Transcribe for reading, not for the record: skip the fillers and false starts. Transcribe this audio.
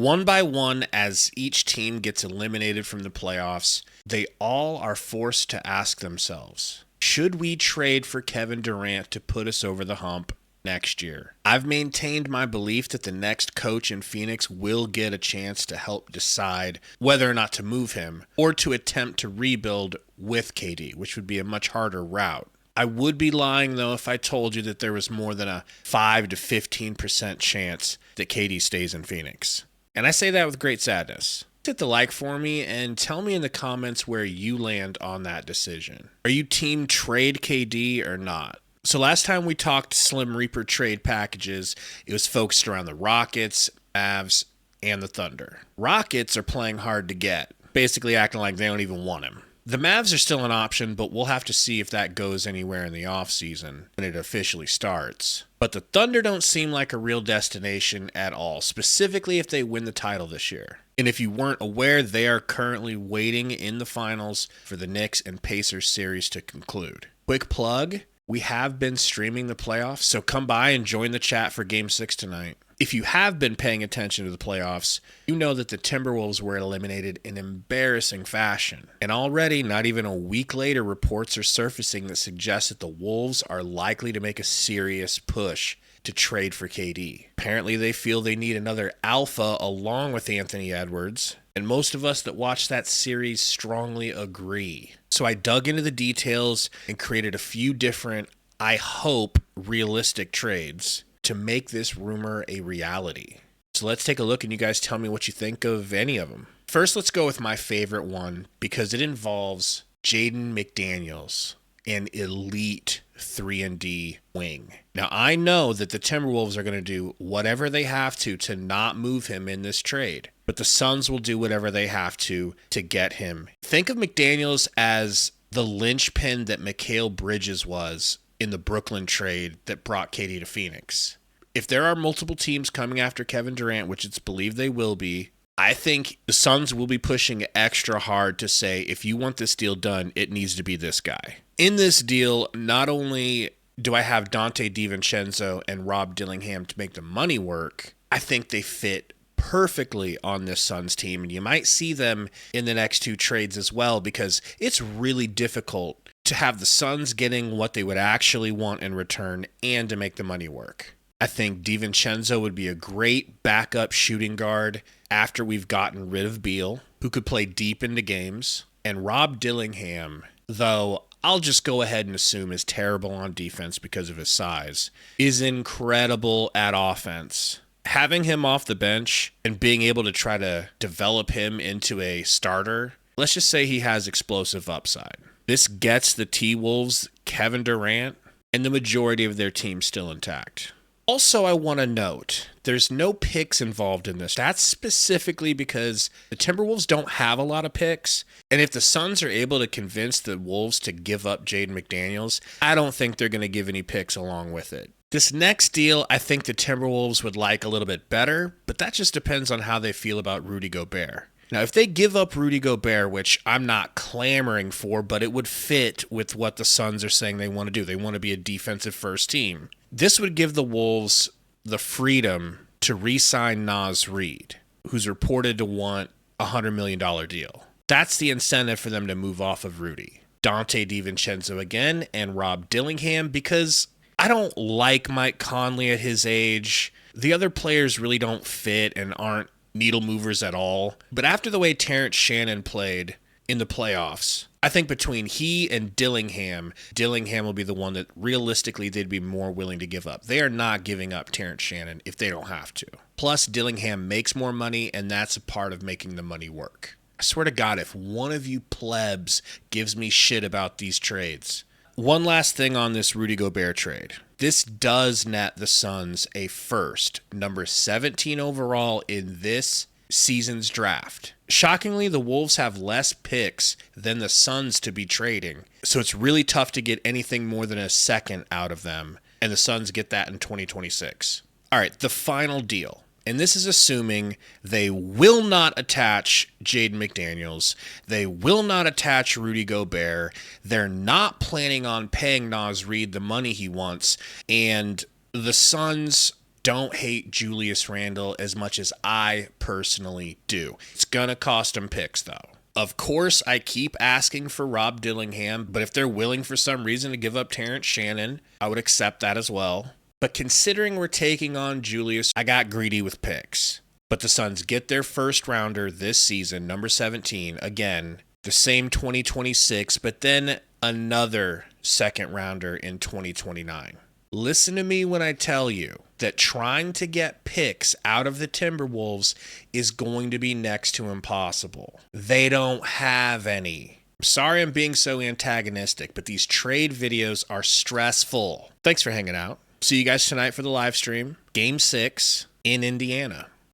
One by one, as each team gets eliminated from the playoffs, they all are forced to ask themselves, should we trade for Kevin Durant to put us over the hump next year? I've maintained my belief that the next coach in Phoenix will get a chance to help decide whether or not to move him or to attempt to rebuild with KD, which would be a much harder route. I would be lying, though, if I told you that there was more than a 5 to 15% chance that KD stays in Phoenix. And I say that with great sadness. Hit the like for me and tell me in the comments where you land on that decision. Are you team trade KD or not? So last time we talked Slim Reaper trade packages, it was focused around the Rockets, Mavs, and the Thunder. Rockets are playing hard to get, basically acting like they don't even want him. The Mavs are still an option, but we'll have to see if that goes anywhere in the offseason when it officially starts. But the Thunder don't seem like a real destination at all, specifically if they win the title this year. And if you weren't aware, they are currently waiting in the finals for the Knicks and Pacers series to conclude. Quick plug, we have been streaming the playoffs, so come by and join the chat for Game 6 tonight. If you have been paying attention to the playoffs, you know that the Timberwolves were eliminated in embarrassing fashion. And already, not even a week later, reports are surfacing that suggest that the Wolves are likely to make a serious push to trade for KD. Apparently, they feel they need another alpha along with Anthony Edwards, and most of us that watched that series strongly agree. So I dug into the details and created a few different, I hope, realistic trades to make this rumor a reality. So let's take a look and you guys tell me what you think of any of them. First, let's go with my favorite one because it involves Jaden McDaniels, an elite 3-and-D wing. Now, I know that the Timberwolves are going to do whatever they have to not move him in this trade, but the Suns will do whatever they have to get him. Think of McDaniels as the linchpin that Mikal Bridges was in the Brooklyn trade that brought KD to Phoenix. If there are multiple teams coming after Kevin Durant, which it's believed they will be, I think the Suns will be pushing extra hard to say, if you want this deal done, it needs to be this guy. In this deal, not only do I have Dante DiVincenzo and Rob Dillingham to make the money work, I think they fit perfectly on this Suns team, and you might see them in the next two trades as well, because it's really difficult to have the Suns getting what they would actually want in return and to make the money work. I think DiVincenzo would be a great backup shooting guard after we've gotten rid of Beal, who could play deep into games. And Rob Dillingham, though I'll just go ahead and assume is terrible on defense because of his size, is incredible at offense. Having him off the bench and being able to try to develop him into a starter, let's just say he has explosive upside. This gets the T-Wolves Kevin Durant and the majority of their team still intact. Also, I want to note, there's no picks involved in this. That's specifically because the Timberwolves don't have a lot of picks, and if the Suns are able to convince the Wolves to give up Jaden McDaniels, I don't think they're going to give any picks along with it. This next deal, I think the Timberwolves would like a little bit better, but that just depends on how they feel about Rudy Gobert. Now, if they give up Rudy Gobert, which I'm not clamoring for, but it would fit with what the Suns are saying they want to do. They want to be a defensive first team. This would give the Wolves the freedom to re-sign Naz Reid, who's reported to want a $100 million deal. That's the incentive for them to move off of Rudy. Dante DiVincenzo again and Rob Dillingham, because I don't like Mike Conley at his age. The other players really don't fit and aren't needle movers at all. But after the way Terrence Shannon played in the playoffs, I think between he and Dillingham will be the one that realistically they'd be more willing to give up. They are not giving up Terrence Shannon if they don't have to. Plus, Dillingham makes more money, and that's a part of making the money work. I swear to God, if one of you plebs gives me shit about these trades. One last thing on this Rudy Gobert trade. This does net the Suns a first, number 17 overall in this season's draft. Shockingly, the Wolves have less picks than the Suns to be trading, so it's really tough to get anything more than a second out of them, and the Suns get that in 2026. All right, the final deal. And this is assuming they will not attach Jaden McDaniels. They will not attach Rudy Gobert. They're not planning on paying Naz Reid the money he wants. And the Suns don't hate Julius Randle as much as I personally do. It's going to cost him picks, though. Of course, I keep asking for Rob Dillingham, but if they're willing for some reason to give up Terrence Shannon, I would accept that as well. But considering we're taking on Julius, I got greedy with picks. But the Suns get their first rounder this season, number 17, again, the same 2026, but then another second rounder in 2029. Listen to me when I tell you that trying to get picks out of the Timberwolves is going to be next to impossible. They don't have any. I'm sorry I'm being so antagonistic, but these trade videos are stressful. Thanks for hanging out. See you guys tonight for the live stream. Game 6 in Indiana.